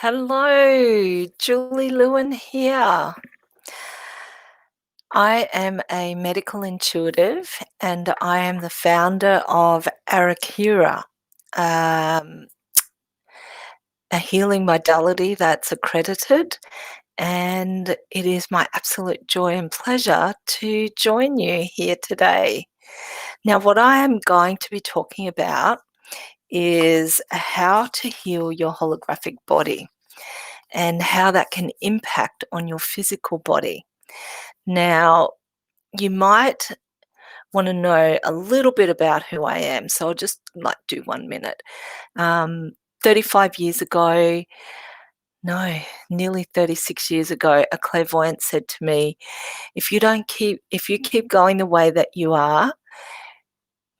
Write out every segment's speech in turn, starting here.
Hello, Julie Lewin here. I am a medical intuitive and I am the founder of Arakira, um, a healing modality that's accredited, and it is my absolute joy and pleasure to join you here today. Now, what I am going to be talking about is how to heal your holographic body and how that can impact on your physical body. Now, you might want to know a little bit about who I am, so I'll just like do 1 minute. 35 years ago, no, nearly 36 years ago, a clairvoyant said to me, if you keep going the way that you are,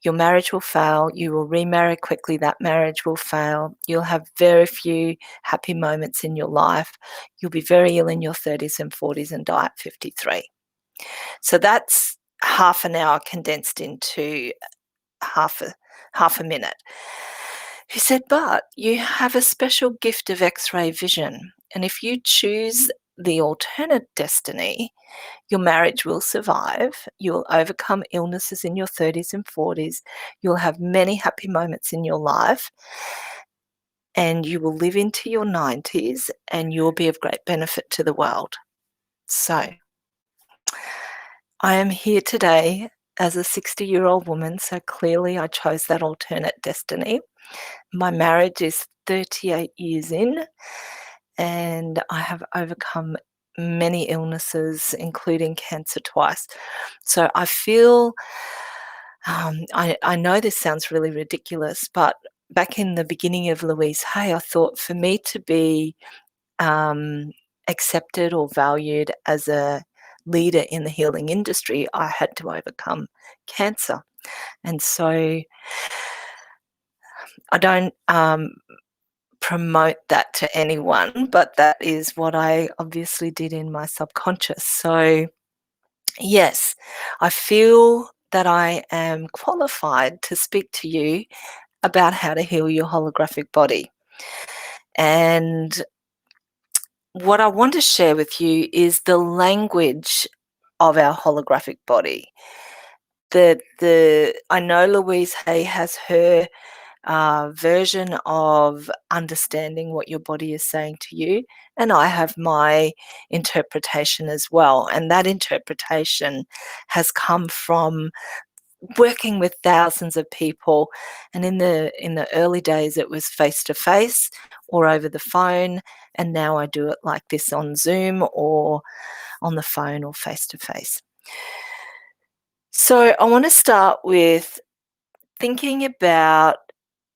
your marriage will fail, you will remarry quickly, that marriage will fail, you'll have very few happy moments in your life, you'll be very ill in your 30s and 40s and die at 53. So that's half an hour condensed into half a minute. He said, but you have a special gift of X-ray vision, and if you choose the alternate destiny, your marriage will survive, you'll overcome illnesses in your 30s and 40s, you'll have many happy moments in your life, and you will live into your 90s, and you'll be of great benefit to the world. So I am here today as a 60-year-old woman, so clearly I chose that alternate destiny. My marriage is 38 years in, and I have overcome many illnesses, including cancer twice. So I feel, I know this sounds really ridiculous, but back in the beginning of Louise Hay, I thought for me to be accepted or valued as a leader in the healing industry, I had to overcome cancer. And so I don't promote that to anyone, but that is what I obviously did in my subconscious. So yes, I feel that I am qualified to speak to you about how to heal your holographic body. And what I want to share with you is the language of our holographic body. I know Louise Hay has her version of understanding what your body is saying to you, and I have my interpretation as well. And that interpretation has come from working with thousands of people, and in the early days it was face to face or over the phone, and now I do it like this on Zoom or on the phone or face to face. So I want to start with thinking about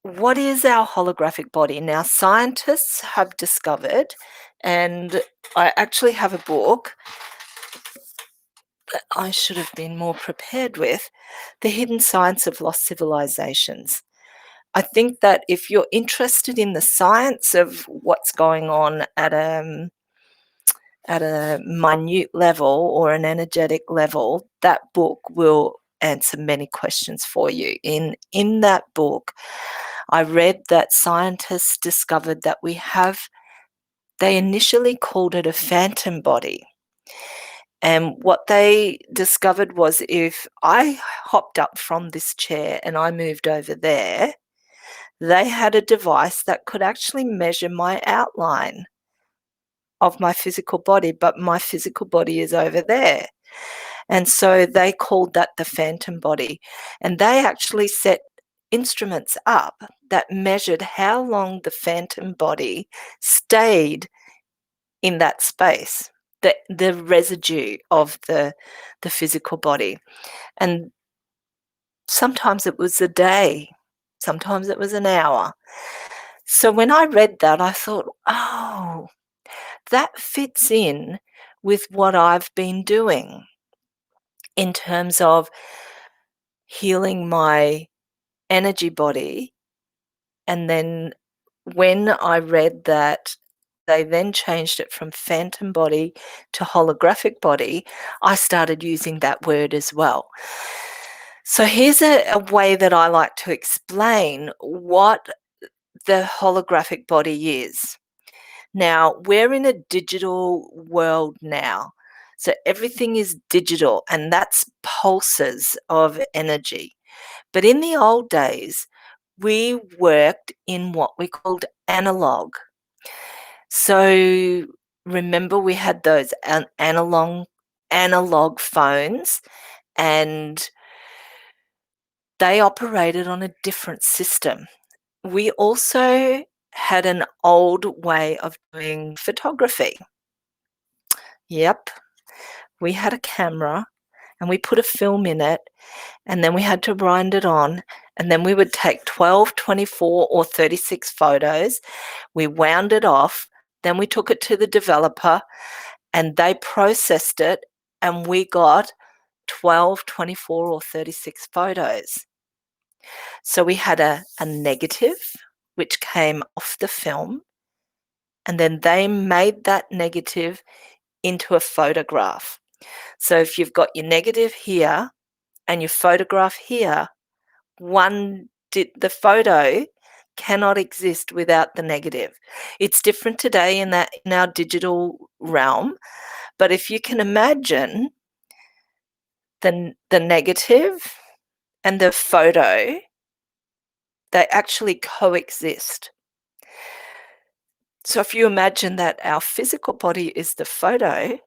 what is our holographic body. Now, scientists have discovered, and I actually have a book that I should have been more prepared with, The Hidden Science of Lost Civilizations. I think that if you're interested in the science of what's going on at a minute level or an energetic level, that book will answer many questions for you. In that book, I read that scientists discovered that they initially called it a phantom body. And what they discovered was if I hopped up from this chair and I moved over there, they had a device that could actually measure my outline of my physical body, but my physical body is over there. And so they called that the phantom body. And they actually set instruments up that measured how long the phantom body stayed in that space, the residue of the physical body. And sometimes it was a day, sometimes it was an hour. So when I read that, I thought, oh, that fits in with what I've been doing in terms of healing my energy body. And then when I read that they then changed it from phantom body to holographic body, I started using that word as well. So here's a way that I like to explain what the holographic body is. Now, we're in a digital world now. So everything is digital, and that's pulses of energy. But in the old days, we worked in what we called analog. So remember, we had those analog phones, and they operated on a different system. We also had an old way of doing photography. Yep, we had a camera and we put a film in it, and then we had to wind it on, and then we would take 12, 24, or 36 photos. We wound it off, then we took it to the developer and they processed it, and we got 12, 24, or 36 photos. So we had a negative, which came off the film, and then they made that negative into a photograph. So if you've got your negative here and your photograph here, the photo cannot exist without the negative. It's different today in our digital realm, but if you can imagine the negative and the photo, they actually coexist. So if you imagine that our physical body is the photo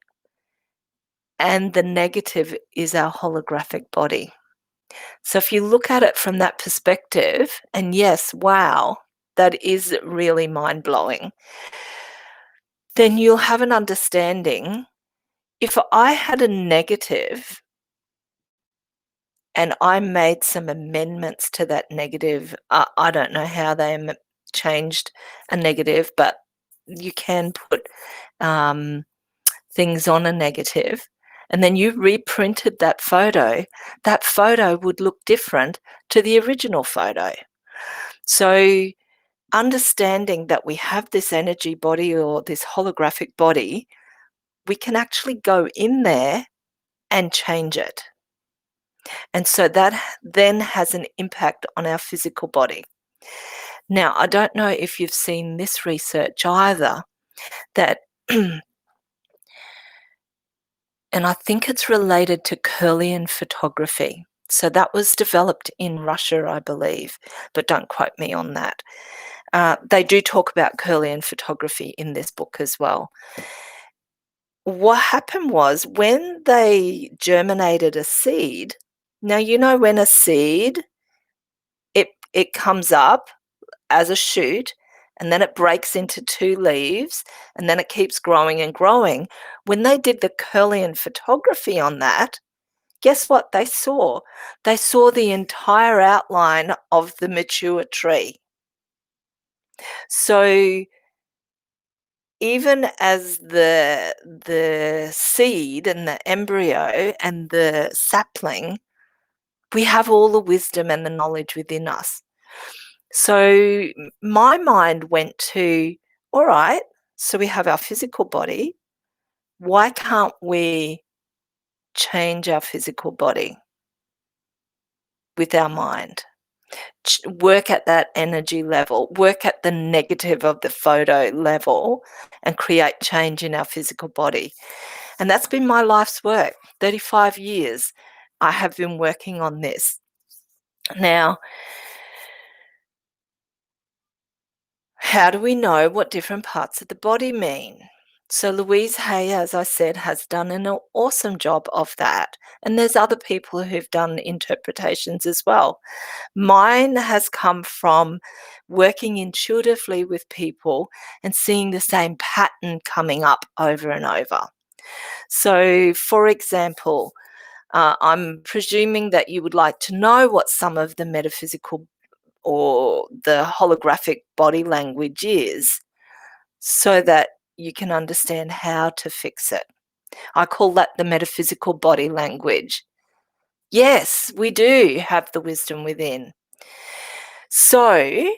and the negative is our holographic body. So if you look at it from that perspective, and yes, wow, that is really mind-blowing, then you'll have an understanding. If I had a negative and I made some amendments to that negative, I don't know how they changed a negative, but you can put things on a negative, and then you reprinted that photo would look different to the original photo. So understanding that we have this energy body or this holographic body, we can actually go in there and change it. And so that then has an impact on our physical body. Now, I don't know if you've seen this research either, that and I think it's related to Kirlian photography. So that was developed in Russia, I believe, but don't quote me on that. They do talk about Kirlian photography in this book as well. What happened was when they germinated a seed, now you know when a seed, it comes up as a shoot, and then it breaks into 2 leaves, and then it keeps growing and growing. When they did the Kirlian photography on that, guess what they saw? They saw the entire outline of the mature tree. So even as the seed and the embryo and the sapling, we have all the wisdom and the knowledge within us. So my mind went to, all right, so we have our physical body. Why can't we change our physical body with our mind? Work at that energy level, work at the negative of the photo level, and create change in our physical body. And that's been my life's work. 35 years I have been working on this. Now, how do we know what different parts of the body mean? So Louise Hay, as I said, has done an awesome job of that. And there's other people who've done interpretations as well. Mine has come from working intuitively with people and seeing the same pattern coming up over and over. So, for example, I'm presuming that you would like to know what some of the metaphysical or the holographic body language is, so that you can understand how to fix it. I call that the metaphysical body language. Yes, we do have the wisdom within. So,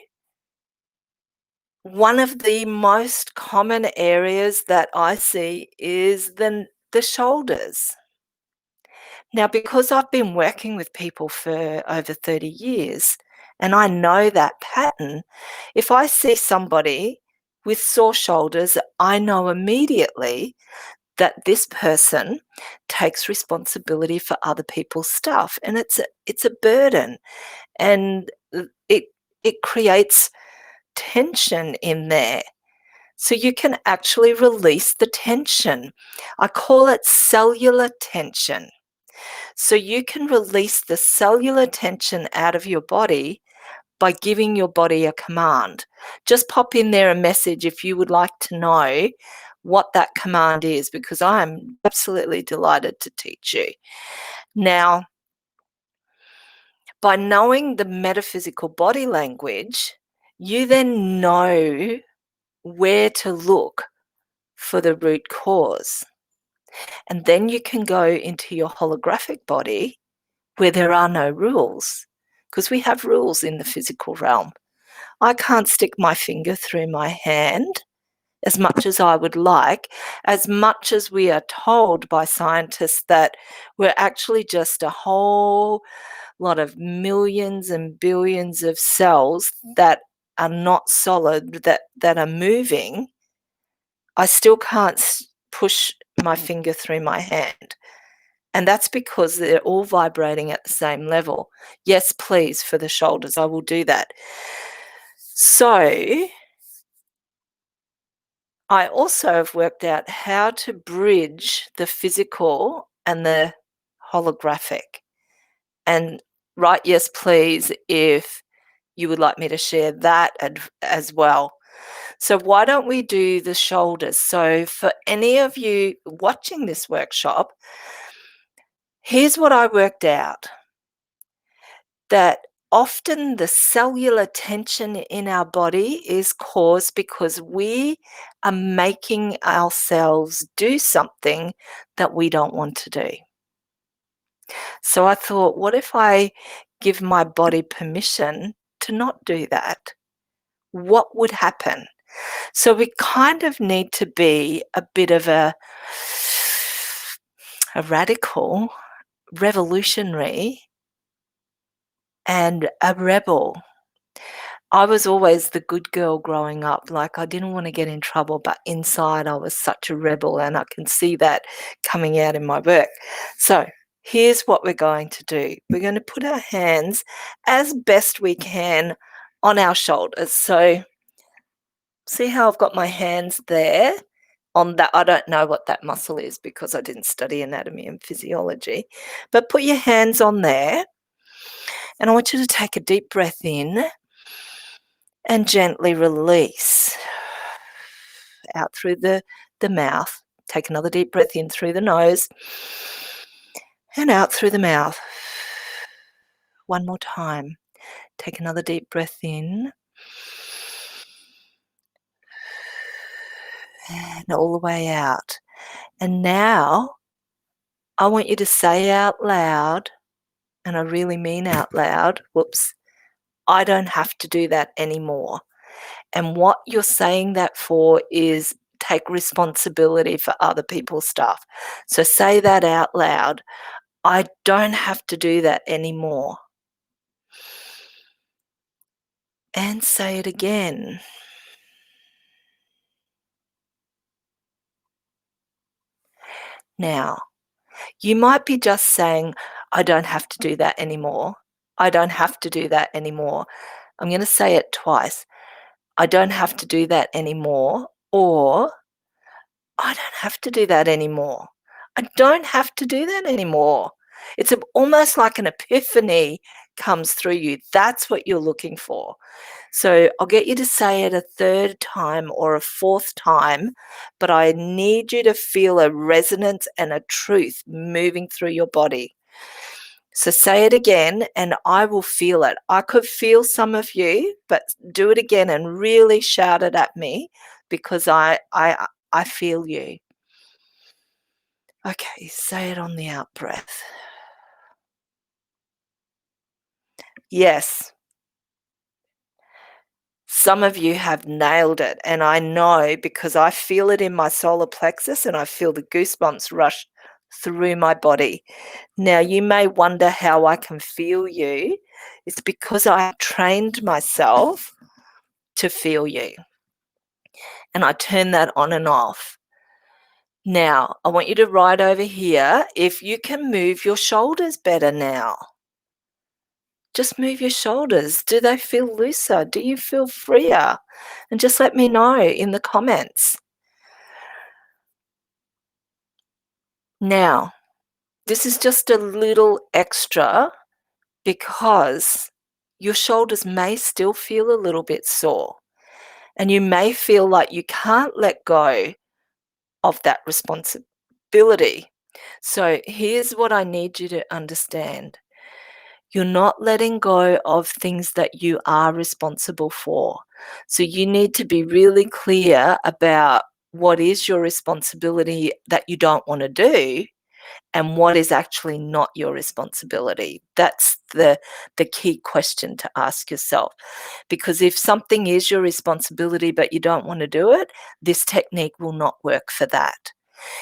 one of the most common areas that I see is the shoulders. Now, because I've been working with people for over 30 years and I know that pattern, if I see somebody with sore shoulders, I know immediately that this person takes responsibility for other people's stuff, and it's a burden, and it creates tension in there. So you can actually release the tension. I call it cellular tension. So you can release the cellular tension out of your body by giving your body a command. Just pop in there a message if you would like to know what that command is, because I am absolutely delighted to teach you. Now, by knowing the metaphysical body language, you then know where to look for the root cause. And then you can go into your holographic body where there are no rules, because we have rules in the physical realm. I can't stick my finger through my hand as much as I would like, as much as we are told by scientists that we're actually just a whole lot of millions and billions of cells that are not solid, that are moving. I still can't push my finger through my hand. And that's because they're all vibrating at the same level. Yes, please, for the shoulders, I will do that. So I also have worked out how to bridge the physical and the holographic. And write yes, please, if you would like me to share that as well. So why don't we do the shoulders? So for any of you watching this workshop, here's what I worked out. That often the cellular tension in our body is caused because we are making ourselves do something that we don't want to do. So I thought, what if I give my body permission to not do that? What would happen? So we kind of need to be a bit of a radical, revolutionary, and a rebel. I was always the good girl growing up. Like, I didn't want to get in trouble, but inside I was such a rebel, and I can see that coming out in my work. So here's what we're going to do. We're going to put our hands as best we can on our shoulders. So see how I've got my hands there on that? I don't know what that muscle is because I didn't study anatomy and physiology. But put your hands on there, and I want you to take a deep breath in and gently release out through the mouth. Take another deep breath in through the nose and out through the mouth. One more time. Take another deep breath in and all the way out. And now I want you to say out loud, and I really mean out loud, whoops, I don't have to do that anymore. And what you're saying that for is take responsibility for other people's stuff. So say that out loud. I don't have to do that anymore. And say it again. Now, you might be just saying, I don't have to do that anymore. I don't have to do that anymore. I'm going to say it twice. I don't have to do that anymore. Or I don't have to do that anymore. I don't have to do that anymore. It's almost like an epiphany comes through you. That's what you're looking for. So I'll get you to say it a third time or a fourth time, but I need you to feel a resonance and a truth moving through your body. So say it again and I will feel it. I could feel some of you, but do it again and really shout it at me because I feel you. Okay, say it on the out breath. Yes. Some of you have nailed it, and I know because I feel it in my solar plexus and I feel the goosebumps rush through my body. Now, you may wonder how I can feel you. It's because I trained myself to feel you. and I turn that on and off. Now, I want you to write over here if you can move your shoulders better now. Just move your shoulders. Do they feel looser? Do you feel freer? And just let me know in the comments. Now, this is just a little extra because your shoulders may still feel a little bit sore and you may feel like you can't let go of that responsibility. So here's what I need you to understand. You're not letting go of things that you are responsible for. So you need to be really clear about what is your responsibility that you don't want to do and what is actually not your responsibility. That's the key question to ask yourself. Because if something is your responsibility but you don't want to do it, this technique will not work for that.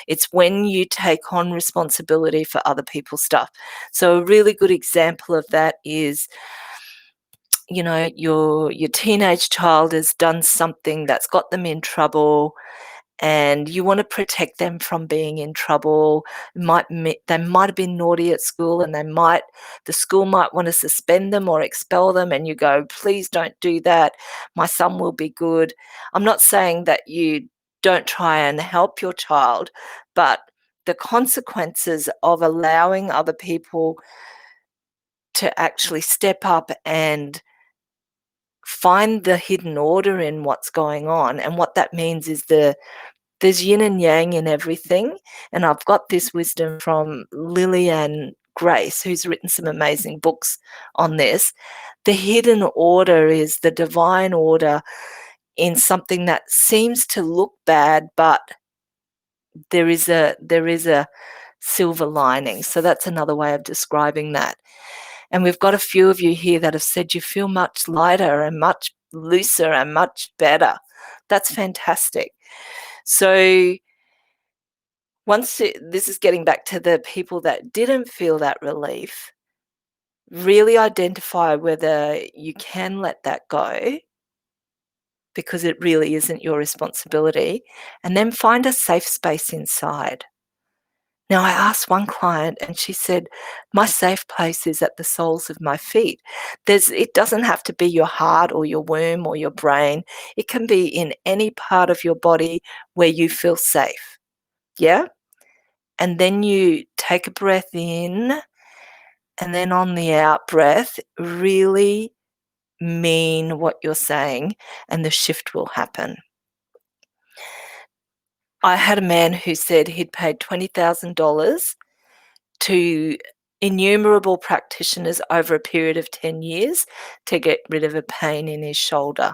It's when you take on responsibility for other people's stuff. So a really good example of that is, you know, your teenage child has done something that's got them in trouble and you want to protect them from being in trouble. They might have been naughty at school and the school might want to suspend them or expel them, and you go, please don't do that. My son will be good. I'm not saying that you don't try and help your child, but the consequences of allowing other people to actually step up and find the hidden order in what's going on. And what that means is there's yin and yang in everything. And I've got this wisdom from Lillian Grace, who's written some amazing books on this. The hidden order is the divine order in something that seems to look bad, but there is a silver lining. So that's another way of describing that. And we've got a few of you here that have said you feel much lighter and much looser and much better. That's fantastic. So this is getting back to the people that didn't feel that relief, really identify whether you can let that go because it really isn't your responsibility, and then find a safe space inside. Now, I asked one client and she said, my safe place is at the soles of my feet. It doesn't have to be your heart or your womb or your brain. It can be in any part of your body where you feel safe. Yeah? And then you take a breath in, and then on the out breath, really mean what you're saying, and the shift will happen. I had a man who said he'd paid $20,000 to innumerable practitioners over a period of 10 years to get rid of a pain in his shoulder.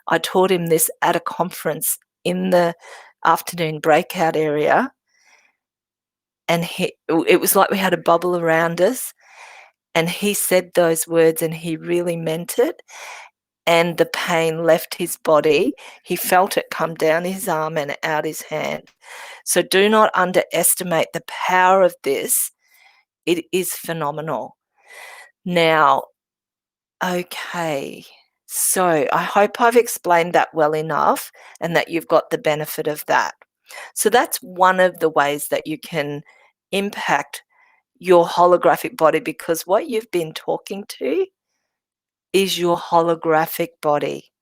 I taught him this at a conference in the afternoon breakout area, and it was like we had a bubble around us, and he said those words and he really meant it, and the pain left his body. He felt it come down his arm and out his hand. So do not underestimate the power of this. It is phenomenal. Now, okay, so I hope I've explained that well enough and that you've got the benefit of that. So that's one of the ways that you can impact your holographic body, because what you've been talking to is your holographic body,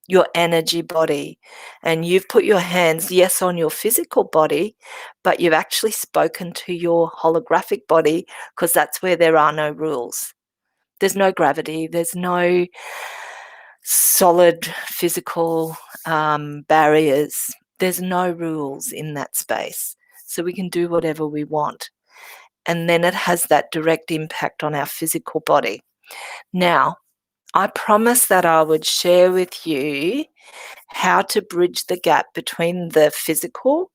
your energy body. And you've put your hands, yes, on your physical body, but you've actually spoken to your holographic body, because that's where there are no rules. There's no gravity, there's no solid physical barriers. There's no rules in that space. So we can do whatever we want. And then it has that direct impact on our physical body. Now, I promised that I would share with you how to bridge the gap between the physical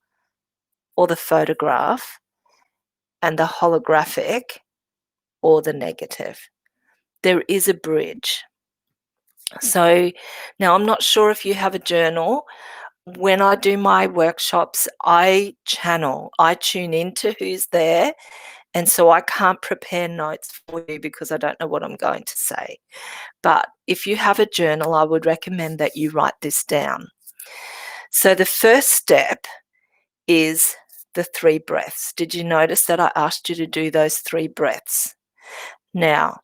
or the photograph and the holographic or the negative. There is a bridge. So now I'm not sure if you have a journal. When I do my workshops, I tune into who's there. And so I can't prepare notes for you because I don't know what I'm going to say. But if you have a journal, I would recommend that you write this down. So the first step is the 3 breaths. Did you notice that I asked you to do those 3 breaths? Now,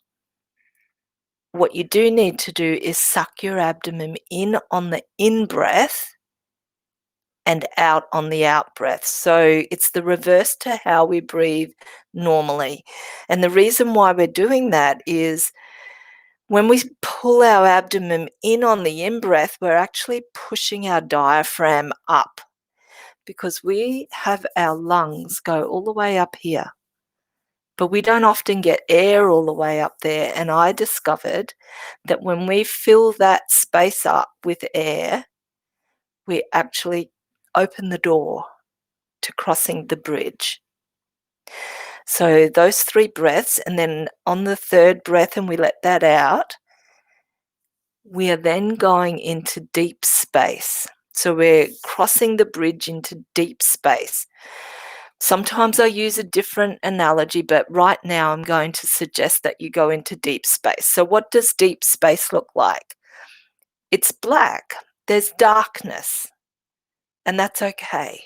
what you do need to do is suck your abdomen in on the in-breath and out on the out-breath. So it's the reverse to how we breathe normally. And the reason why we're doing that is when we pull our abdomen in on the in-breath, we're actually pushing our diaphragm up because we have our lungs go all the way up here. But we don't often get air all the way up there. And I discovered that when we fill that space up with air, we actually open the door to crossing the bridge. So those 3 breaths, and then on the 3rd breath, and we let that out, we are then going into deep space. So we're crossing the bridge into deep space. Sometimes I use a different analogy, but right now I'm going to suggest that you go into deep space. So what does deep space look like? It's black. There's darkness, and that's okay.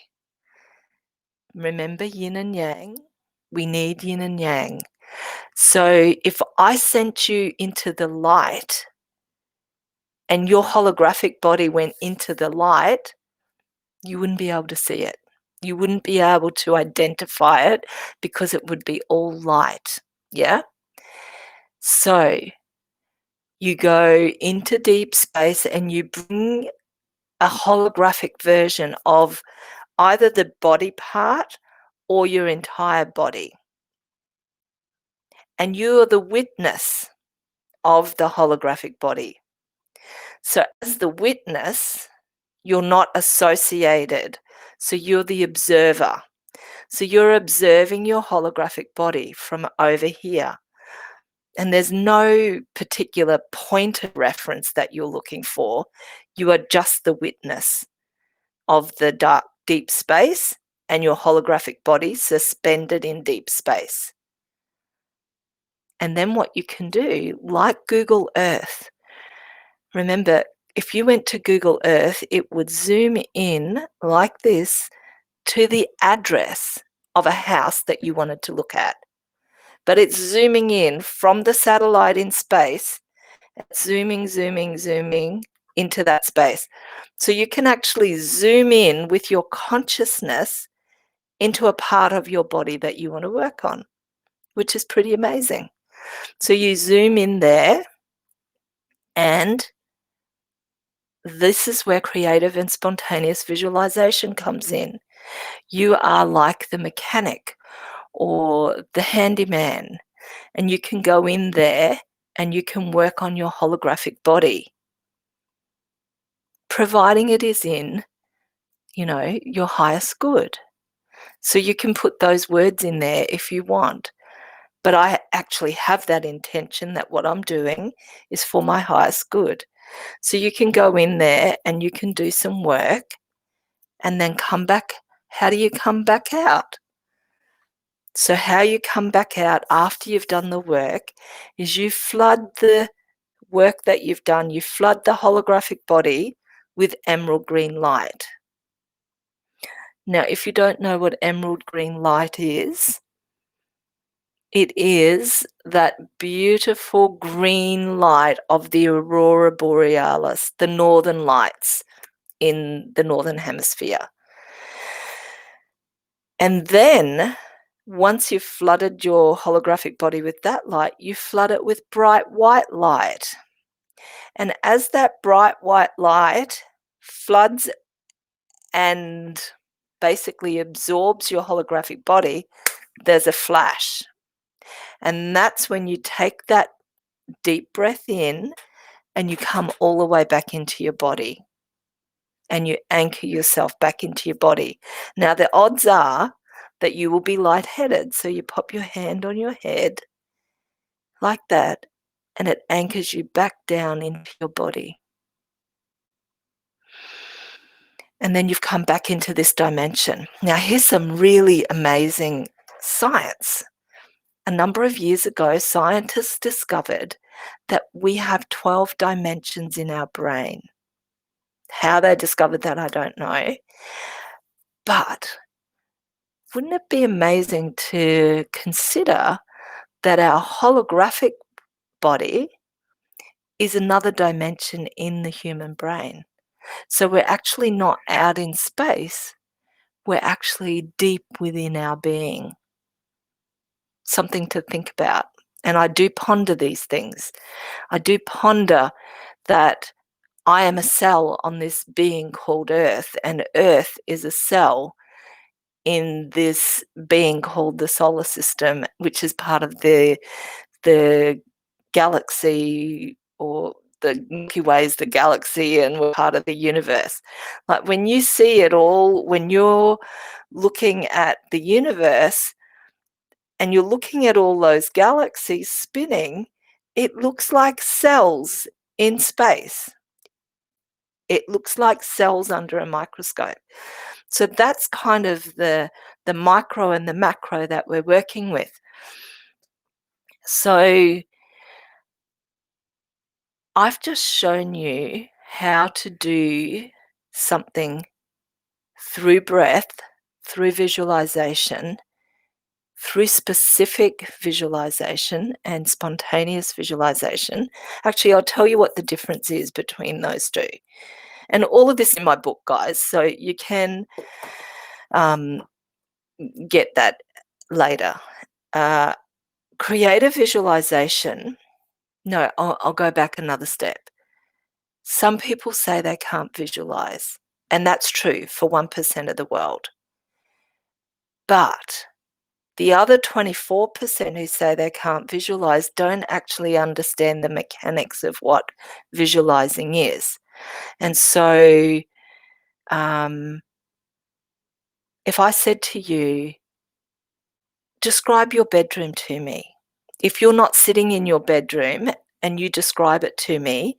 Remember yin and yang? We need yin and yang. So if I sent you into the light and your holographic body went into the light, you wouldn't be able to see it. You wouldn't be able to identify it because it would be all light. Yeah? So you go into deep space and you bring a holographic version of either the body part or your entire body. And you are the witness of the holographic body. So as the witness, you're not associated. So you're the observer. So you're observing your holographic body from over here. And there's no particular point of reference that you're looking for. You are just the witness of the dark, deep space and your holographic body suspended in deep space. And then what you can do, like Google Earth, remember, if you went to Google Earth, it would zoom in like this to the address of a house that you wanted to look at. But it's zooming in from the satellite in space, zooming into that space. So you can actually zoom in with your consciousness into a part of your body that you want to work on, which is pretty amazing. So you zoom in there, and this is where creative and spontaneous visualization comes in. You are like the mechanic or the handyman, and you can go in there and you can work on your holographic body, providing it is in, your highest good. So you can put those words in there if you want. But I actually have that intention that what I'm doing is for my highest good. So you can go in there and you can do some work and then come back. How do you come back out? So how you come back out after you've done the work is you flood the work that you've done, you flood the holographic body with emerald green light. Now, if you don't know what emerald green light is, it is that beautiful green light of the aurora borealis, the northern lights in the northern hemisphere. And then once you've flooded your holographic body with that light, you flood it with bright white light. And as that bright white light floods and basically absorbs your holographic body, there's a flash. And that's when you take that deep breath in and you come all the way back into your body and you anchor yourself back into your body. Now, the odds are that you will be lightheaded. So you pop your hand on your head like that, and it anchors you back down into your body. And then you've come back into this dimension. Now, here's some really amazing science. A number of years ago, scientists discovered that we have 12 dimensions in our brain. How they discovered that, I don't know. But wouldn't it be amazing to consider that our holographic body is another dimension in the human brain? So we're actually not out in space, we're actually deep within our being. Something to think about. And I do ponder these things. I do ponder that I am a cell on this being called Earth, and Earth is a cell in this being called the solar system, which is part of the galaxy, or the Milky Way is the galaxy, and we're part of the universe. Like when you see it all, when you're looking at the universe and you're looking at all those galaxies spinning, it looks like cells in space. It looks like cells under a microscope. So that's kind of the micro and the macro that we're working with. So I've just shown you how to do something through breath, through visualization, through specific visualization and spontaneous visualization. Actually, I'll tell you what the difference is between those two. And all of this in my book, guys, so you can um, get that later. Uh, Creative visualization, no, I'll go back another step. Some people say they can't visualize, and that's true for 1% of the world. But the other 24% who say they can't visualize don't actually understand the mechanics of what visualizing is. And so if I said to you, describe your bedroom to me. If you're not sitting in your bedroom and you describe it to me,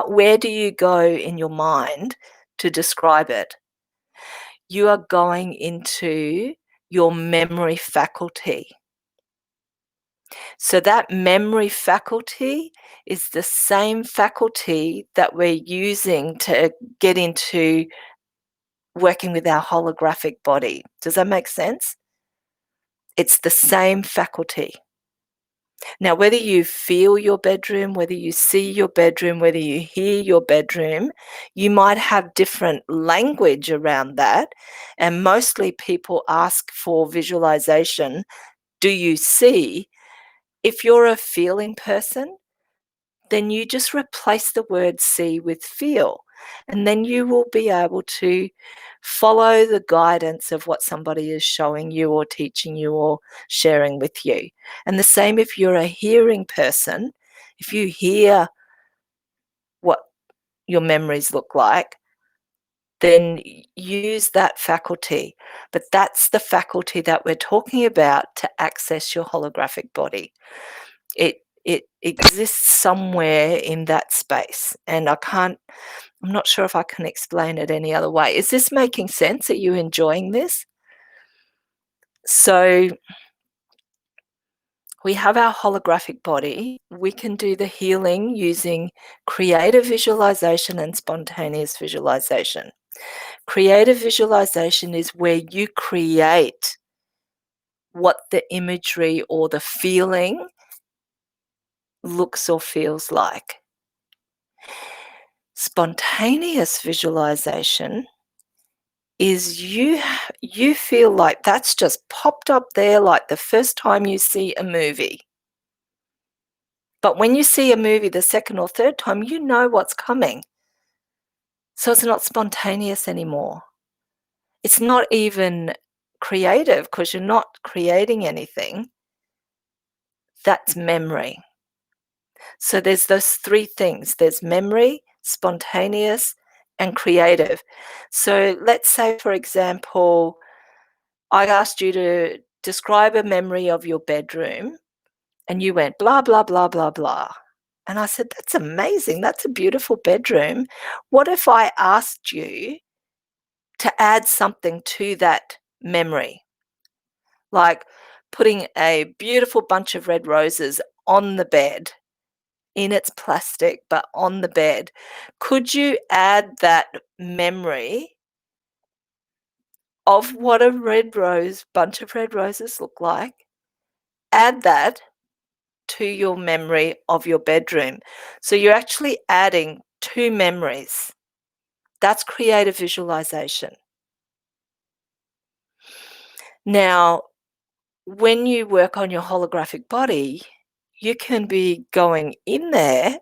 where do you go in your mind to describe it? You are going into your memory faculty. So that memory faculty is the same faculty that we're using to get into working with our holographic body. Does that make sense? It's the same faculty. Now, whether you feel your bedroom, whether you see your bedroom, whether you hear your bedroom, you might have different language around that. And mostly people ask for visualization. Do you see? If you're a feeling person, then you just replace the word see with feel. And then you will be able to follow the guidance of what somebody is showing you or teaching you or sharing with you. And the same if you're a hearing person, if you hear what your memories look like, then use that faculty. But that's the faculty that we're talking about to access your holographic body. It exists somewhere in that space, and I'm not sure if I can explain it any other way. Is this making sense? Are you enjoying this? So we have our holographic body. We can do the healing using creative visualization and spontaneous visualization. Creative visualization is where you create what the imagery or the feeling looks or feels like. Spontaneous visualization is you feel like that's just popped up there like the first time you see a movie. But when you see a movie the second or third time, you know what's coming. So it's not spontaneous anymore. It's not even creative because you're not creating anything. That's memory. So there's those three things. There's memory, spontaneous, and creative. So let's say, for example, I asked you to describe a memory of your bedroom, and you went blah, blah, blah, blah, blah. And I said, that's amazing. That's a beautiful bedroom. What if I asked you to add something to that memory? Like putting a beautiful bunch of red roses on the bed in its plastic, but on the bed. Could you add that memory of what a bunch of red roses look like? Add that to your memory of your bedroom. So you're actually adding two memories. That's creative visualization. Now, when you work on your holographic body, you can be going in there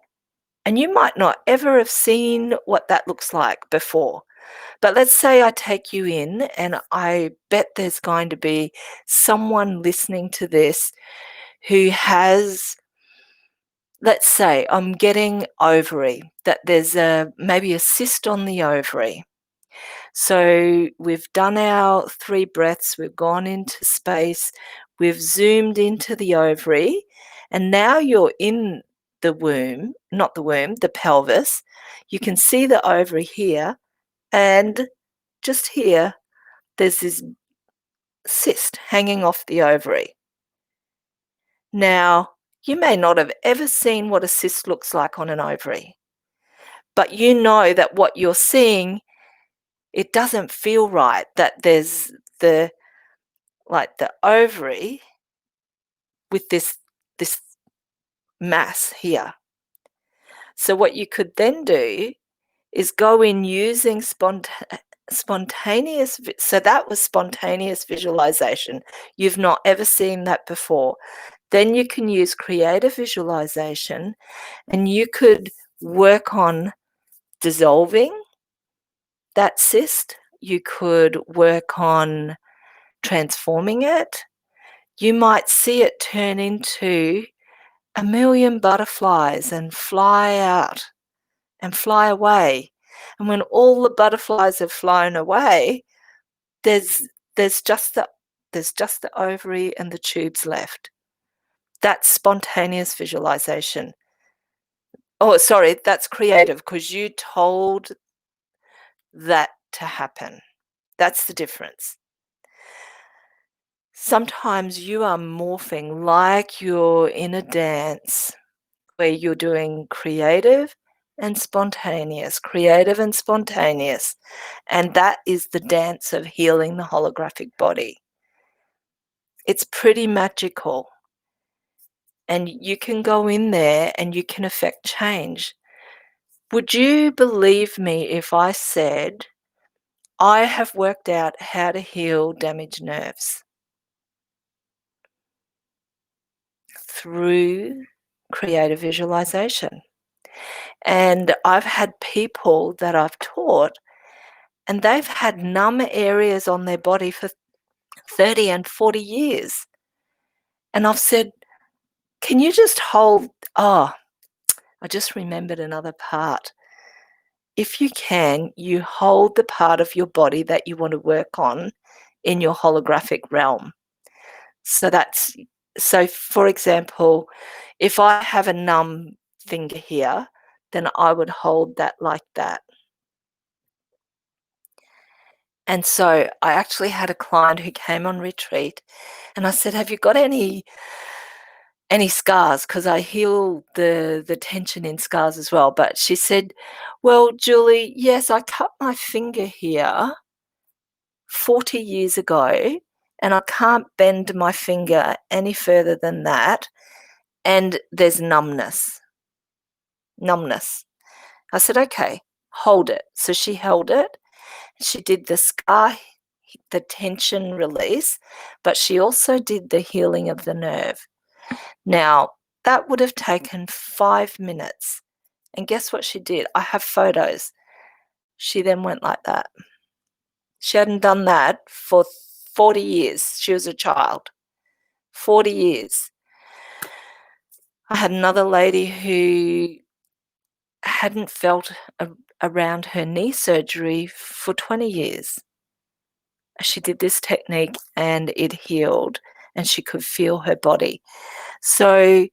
and you might not ever have seen what that looks like before. But let's say I take you in, and I bet there's going to be someone listening to this who has, let's say I'm getting ovary, that there's maybe a cyst on the ovary. So we've done our 3 breaths, we've gone into space, we've zoomed into the ovary, and now you're in the womb, not the womb, the pelvis. You can see the ovary here, and just here, there's this cyst hanging off the ovary. Now, you may not have ever seen what a cyst looks like on an ovary, but you know that what you're seeing, it doesn't feel right, that there's the the ovary with this mass here. So what you could then do is go in using spontaneous, so that was spontaneous visualization. You've not ever seen that before. Then you can use creative visualization, and you could work on dissolving that cyst. You could work on transforming it. You might see it turn into a million butterflies and fly out and fly away. And when all the butterflies have flown away, there's there's just the there's just the ovary and the tubes left. That's spontaneous visualization. Oh, sorry, that's creative because you told that to happen. That's the difference. Sometimes you are morphing like you're in a dance where you're doing creative and spontaneous. And that is the dance of healing the holographic body. It's pretty magical. And you can go in there and you can affect change. Would you believe me if I said I have worked out how to heal damaged nerves through creative visualization? And I've had people that I've taught, and they've had numb areas on their body for 30 and 40 years. And I've said, can you just hold? Oh, I just remembered another part. If you can, you hold the part of your body that you want to work on in your holographic realm. So for example, if I have a numb finger here, then I would hold that like that. And so I actually had a client who came on retreat, and I said, have you got any scars? Because I heal the tension in scars as well. But she said, well, Julie, yes, I cut my finger here 40 years ago, and I can't bend my finger any further than that, and there's numbness. I said, okay, hold it. So she held it. She did the scar, the tension release, but she also did the healing of the nerve. Now, that would have taken 5 minutes. And guess what she did? I have photos. She then went like that. She hadn't done that for 40 years. She was a child. 40 years. I had another lady who hadn't felt around her knee surgery for 20 years. She did this technique and it healed, and she could feel her body. So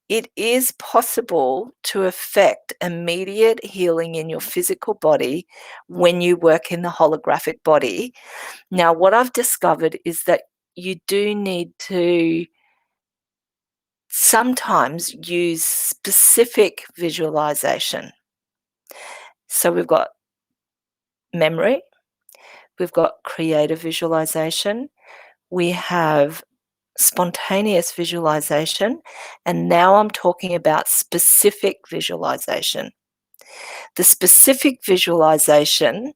it is possible to affect immediate healing in your physical body when you work in the holographic body. Now, what I've discovered is that you do need to sometimes use specific visualization. So we've got memory, we've got creative visualization, we have spontaneous visualization, and now I'm talking about specific visualization. The specific visualization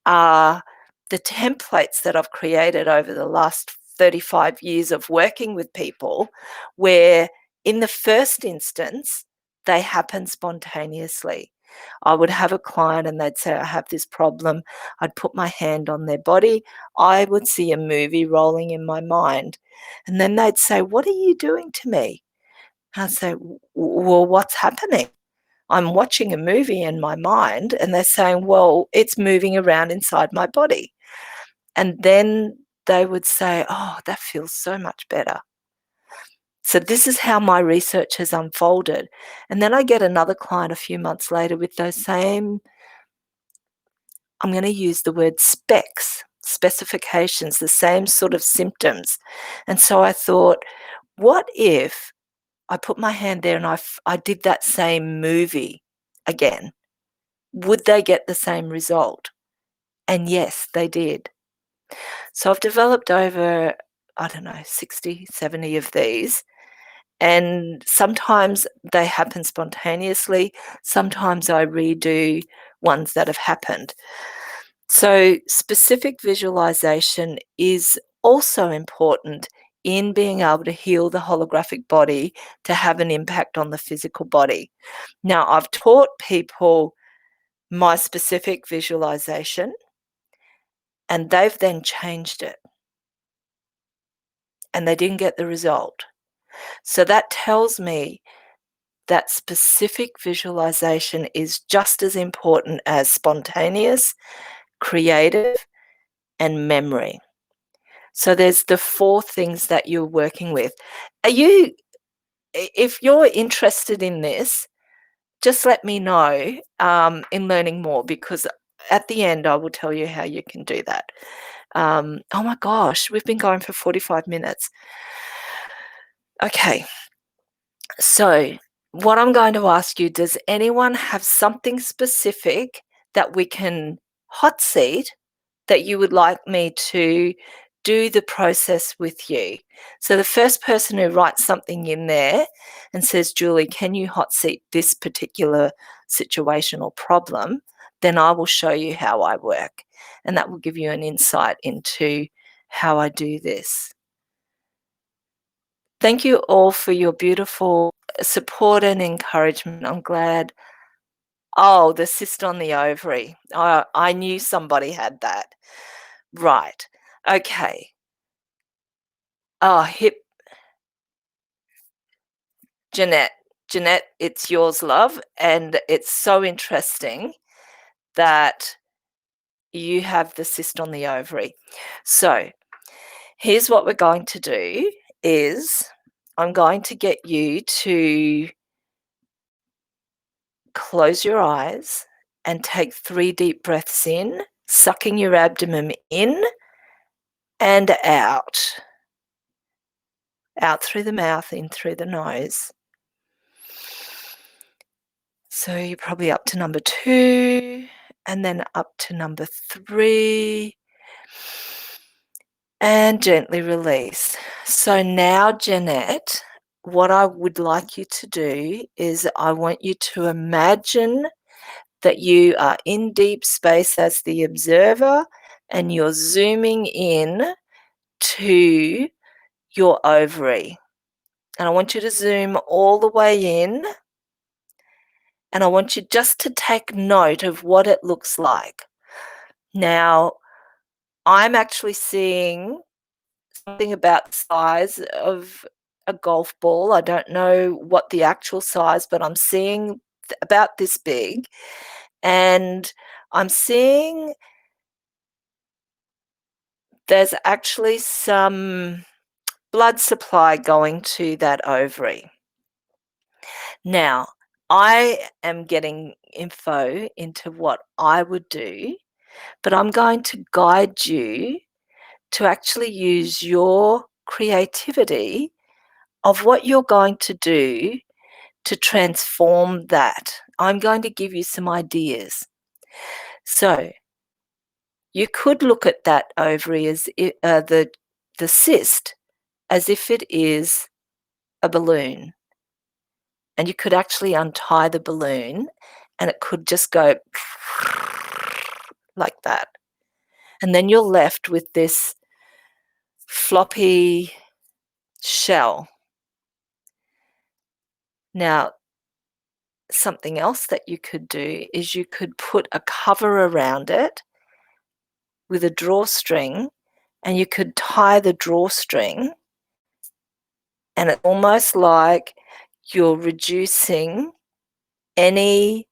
are the templates that I've created over the last 35 years of working with people, where in the first instance, they happen spontaneously. I would have a client and they'd say, I have this problem. I'd put my hand on their body. I would see a movie rolling in my mind. And then they'd say, what are you doing to me? I'd say, well, what's happening? I'm watching a movie in my mind, and they're saying, well, it's moving around inside my body. And then they would say, oh, that feels so much better. So this is how my research has unfolded. And then I get another client a few months later with those same, I'm going to use the word specifications, the same sort of symptoms. And so I thought, what if I put my hand there and I did that same movie again? Would they get the same result? And yes, they did. So I've developed over, I don't know, 60, 70 of these. And sometimes they happen spontaneously. Sometimes I redo ones that have happened. So specific visualization is also important in being able to heal the holographic body to have an impact on the physical body. Now, I've taught people my specific visualization, and they've then changed it, and they didn't get the result. So that tells me that specific visualization is just as important as spontaneous, creative, and memory. So there's the 4 things that you're working with. If you're interested in this, just let me know in learning more, because at the end I will tell you how you can do that. Oh my gosh, we've been going for 45 minutes. Okay, so what I'm going to ask you, does anyone have something specific that we can hot seat that you would like me to do the process with you? So the first person who writes something in there and says, Julie, can you hot seat this particular situation or problem? Then I will show you how I work. And that will give you an insight into how I do this. Thank you all for your beautiful support and encouragement. I'm glad. Oh, the cyst on the ovary. I knew somebody had that. Right. Okay. Oh, hip. Jeanette. Jeanette, it's yours, love. And it's so interesting that you have the cyst on the ovary. So here's what we're going to do is I'm going to get you to close your eyes and take 3 deep breaths in, sucking your abdomen in and out. Out through the mouth, in through the nose. So you're probably up to number 2, and then up to number 3, and gently release. So now, Jeanette, what I would like you to do is I want you to imagine that you are in deep space as the observer, and you're zooming in to your ovary. And I want you to zoom all the way in, and I want you just to take note of what it looks like. Now, I'm actually seeing something about the size of a golf ball. I don't know what the actual size, but I'm seeing about this big, and I'm seeing there's actually some blood supply going to that ovary. Now, I am getting info into what I would do, but I'm going to guide you to actually use your creativity of what you're going to do to transform that. I'm going to give you some ideas. So you could look at that ovary as the cyst as if it is a balloon, and you could actually untie the balloon and it could just go like that. And then you're left with this floppy shell. Now, something else that you could do is you could put a cover around it with a drawstring, and you could tie the drawstring, and it's almost like you're reducing any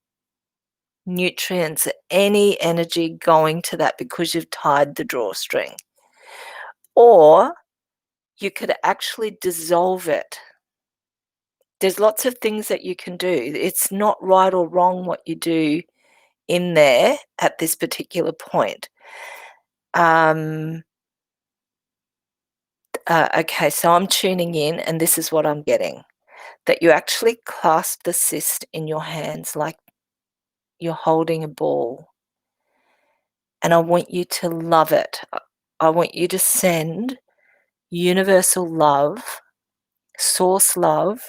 nutrients, any energy going to that because you've tied the drawstring. Or you could actually dissolve it. There's lots of things that you can do. It's not right or wrong what you do in there at this particular point. Okay, so I'm tuning in, and this is what I'm getting. That you actually clasp the cyst in your hands like you're holding a ball. And I want you to love it. I want you to send universal love, source love,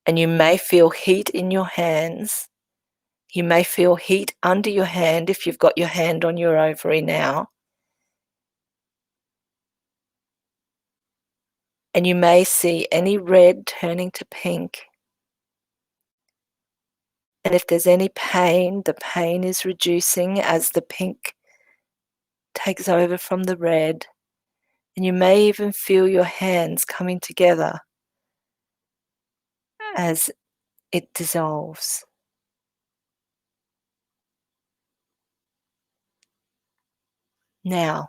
and you may feel heat in your hands. You may feel heat under your hand if you've got your hand on your ovary now. And you may see any red turning to pink. And if there's any pain, the pain is reducing as the pink takes over from the red. And you may even feel your hands coming together as it dissolves. Now,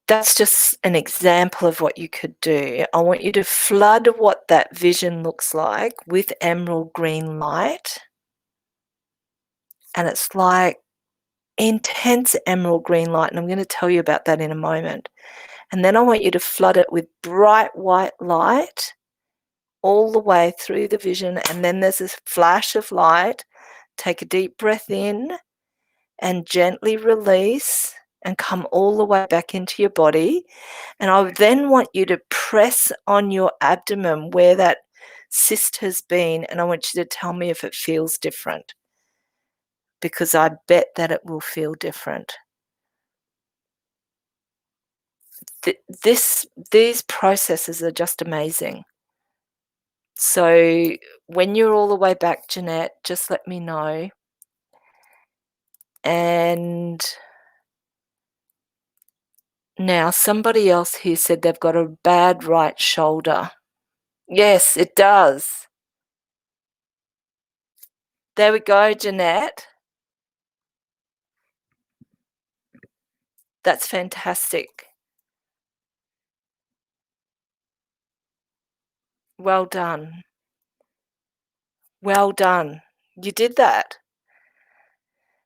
that's just an example of what you could do. I want you to flood what that vision looks like with emerald green light. And it's like intense emerald green light, and I'm going to tell you about that in a moment. And then I want you to flood it with bright white light all the way through the vision, and then there's this flash of light. Take a deep breath in and gently release and come all the way back into your body. And I then want you to press on your abdomen where that cyst has been, and I want you to tell me if it feels different, because I bet that it will feel different. These processes are just amazing. So when you're all the way back, Jeanette, just let me know. And now somebody else here said they've got a bad right shoulder. Yes, it does. There we go, Jeanette. That's fantastic. Well done. Well done. You did that.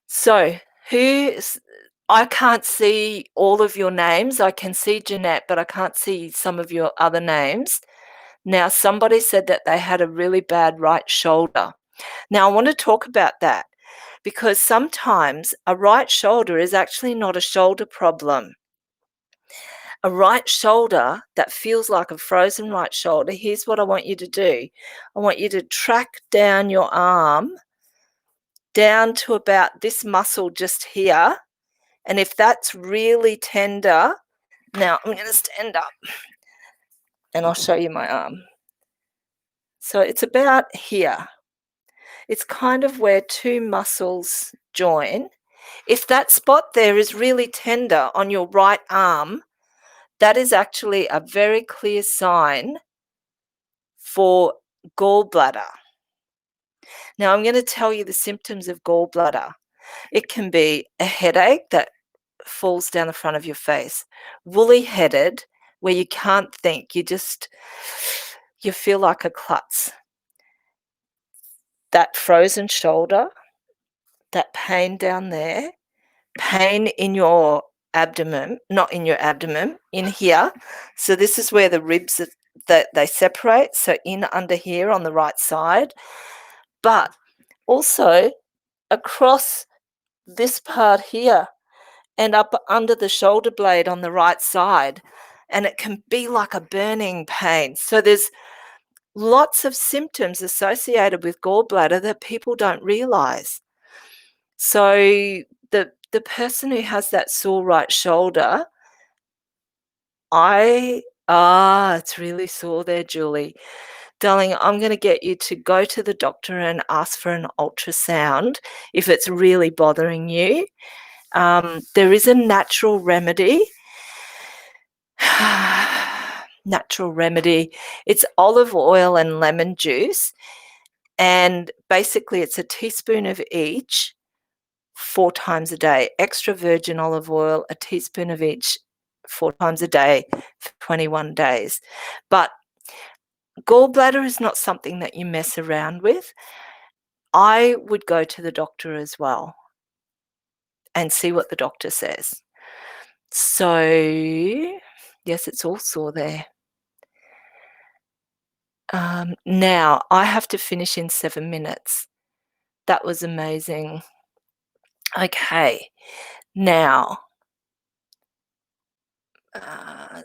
So, I can't see all of your names. I can see Jeanette, but I can't see some of your other names. Now, somebody said that they had a really bad right shoulder. Now, I want to talk about that because sometimes a right shoulder is actually not a shoulder problem. A right shoulder that feels like a frozen right shoulder, here's what I want you to do. I want you to track down your arm down to about this muscle just here. And if that's really tender, now I'm going to stand up and I'll show you my arm. So it's about here. It's kind of where two muscles join. If that spot there is really tender on your right arm, that is actually a very clear sign for gallbladder. Now, I'm going to tell you the symptoms of gallbladder. It can be a headache that falls down the front of your face, woolly-headed, where you can't think, you feel like a klutz. That frozen shoulder, that pain down there, pain in your abdomen, not in your abdomen, in here. So this is where the ribs that they separate, so in under here on the right side, but also across this part here and up under the shoulder blade on the right side, and it can be like a burning pain. So there's lots of symptoms associated with gallbladder that people don't realize. So the person who has that sore right shoulder, it's really sore there, Julie. Darling, I'm going to get you to go to the doctor and ask for an ultrasound if it's really bothering you. There is a natural remedy. Natural remedy. It's olive oil and lemon juice. And basically, it's a teaspoon of each 4 times a day. Extra virgin olive oil, a teaspoon of each 4 times a day for 21 days. But gallbladder is not something that you mess around with. I would go to the doctor as well and see what the doctor says. So, yes, it's all sore there. Now, I have to finish in 7 minutes. That was amazing. Okay, now,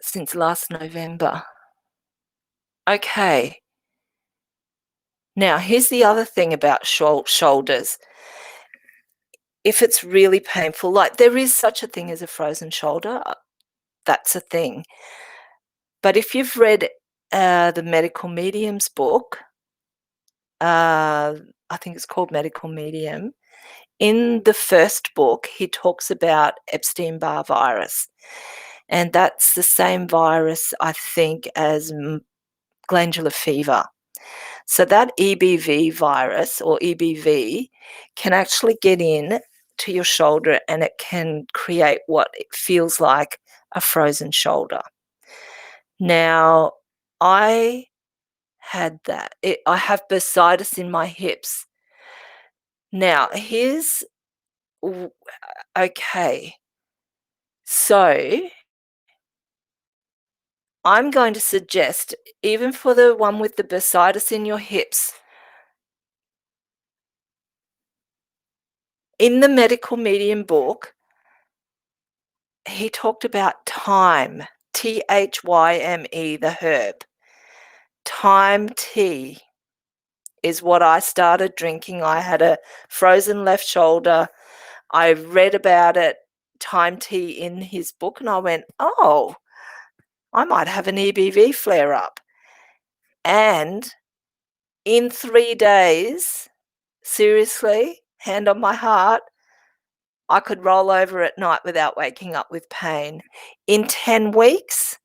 since last November. Okay. Now, here's the other thing about shoulders. If it's really painful, like there is such a thing as a frozen shoulder, that's a thing. But if you've read the Medical Medium's book, I think it's called Medical Medium, in the first book, he talks about Epstein-Barr virus. And that's the same virus, I think, as glandular fever. So that EBV virus or EBV can actually get in to your shoulder and it can create what it feels like a frozen shoulder. Now, I had that. I have bursitis in my hips. Now, okay. So I'm going to suggest, even for the one with the bursitis in your hips, in the Medical Medium book, he talked about thyme, Thyme, the herb. Thyme tea is what I started drinking. I had a frozen left shoulder. I read about it, thyme tea, in his book, and I went, oh, I might have an EBV flare-up. And in 3 days, seriously, hand on my heart, I could roll over at night without waking up with pain. In 10 weeks,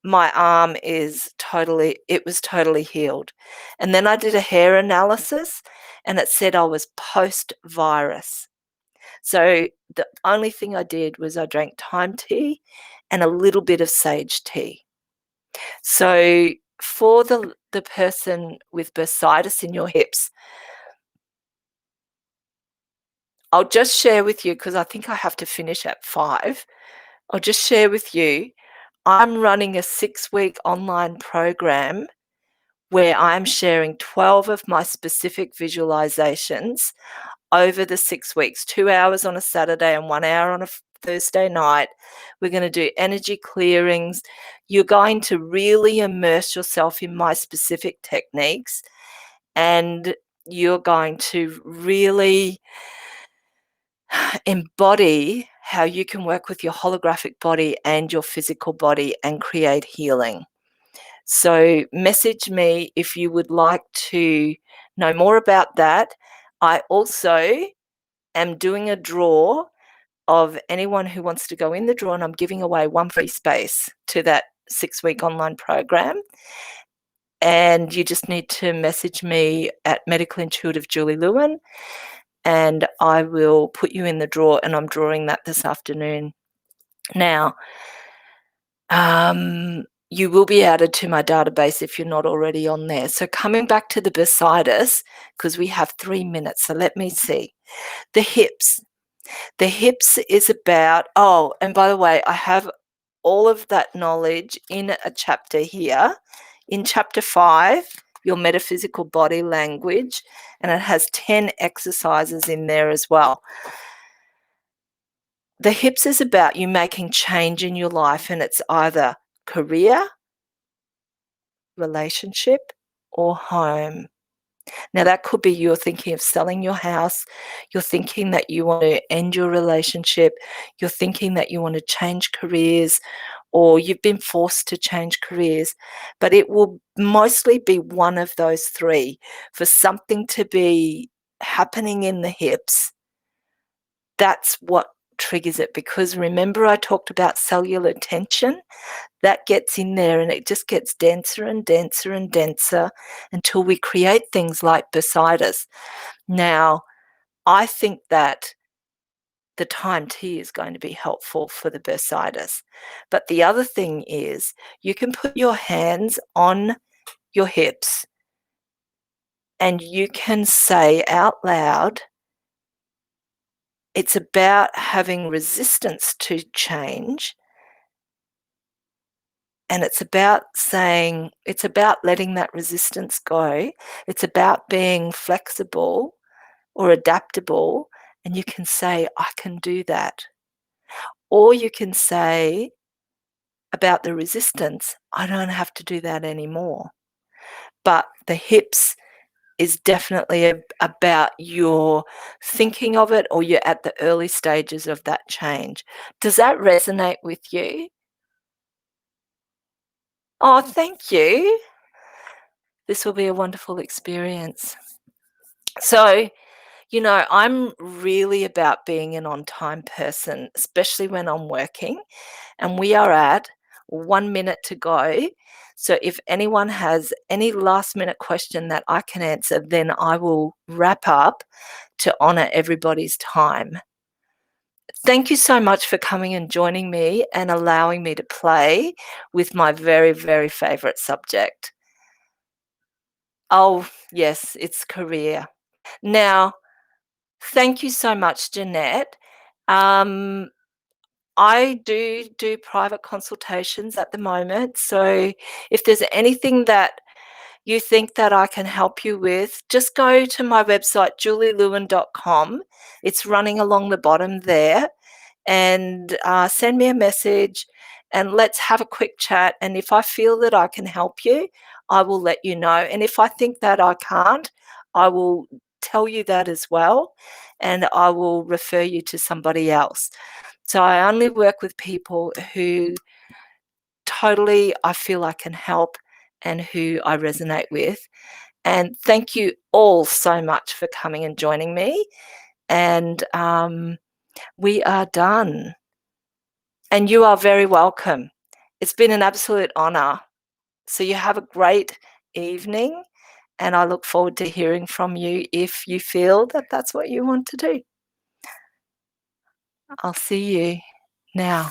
my arm was totally healed. And then I did a hair analysis and it said I was post-virus. So the only thing I did was I drank thyme tea and a little bit of sage tea. So for the person with bursitis in your hips, I'll just share with you, because I think I have to finish at 5. I'll just share with you, I'm running a 6-week online program where I'm sharing 12 of my specific visualizations over the 6 weeks, 2 hours on a Saturday and 1 hour on a Thursday night. We're going to do energy clearings. You're going to really immerse yourself in my specific techniques, and you're going to really embody how you can work with your holographic body and your physical body and create healing. So message me if you would like to know more about that. I also am doing a draw of anyone who wants to go in the draw, and I'm giving away 1 free space to that 6-week online program. And you just need to message me at Medical Intuitive Julie Lewin, and I will put you in the draw, and I'm drawing that this afternoon. Now, you will be added to my database if you're not already on there. So coming back to the bursitis, because we have 3 minutes, so let me see. The hips. The hips is about, oh, and by the way, I have all of that knowledge in a chapter here. In chapter 5, your metaphysical body language, and it has 10 exercises in there as well. The hips is about you making change in your life, and it's either career, relationship, or home. Now, that could be you're thinking of selling your house, you're thinking that you want to end your relationship, you're thinking that you want to change careers, or you've been forced to change careers. But it will mostly be one of those three. For something to be happening in the hips, that's what triggers it. Because remember, I talked about cellular tension? That gets in there and it just gets denser and denser and denser until we create things like bursitis. Now, I think that the time tea is going to be helpful for the bursitis. But the other thing is you can put your hands on your hips and you can say out loud, it's about having resistance to change. And it's about saying, it's about letting that resistance go. It's about being flexible or adaptable. And you can say, I can do that. Or you can say about the resistance, I don't have to do that anymore. But the hips is definitely about your thinking of it, or you're at the early stages of that change. Does that resonate with you? Oh, thank you. This will be a wonderful experience. So, I'm really about being an on-time person, especially when I'm working, and we are at 1 minute to go. So if anyone has any last-minute question that I can answer, then I will wrap up to honor everybody's time. Thank you so much for coming and joining me and allowing me to play with my very, very favorite subject. Oh, yes, it's career. Now, thank you so much, Jeanette. Um, I do private consultations at the moment, so if there's anything that you think that I can help you with, just go to my website, julielewin.com. It's running along the bottom there, and send me a message, and let's have a quick chat, and if I feel that I can help you, I will let you know, and if I think that I can't, I will tell you that as well, and I will refer you to somebody else. So I only work with people who totally I feel I can help and who I resonate with. And thank you all so much for coming and joining me. And we are done. And you are very welcome. It's been an absolute honor. So you have a great evening. And I look forward to hearing from you if you feel that that's what you want to do. I'll see you now.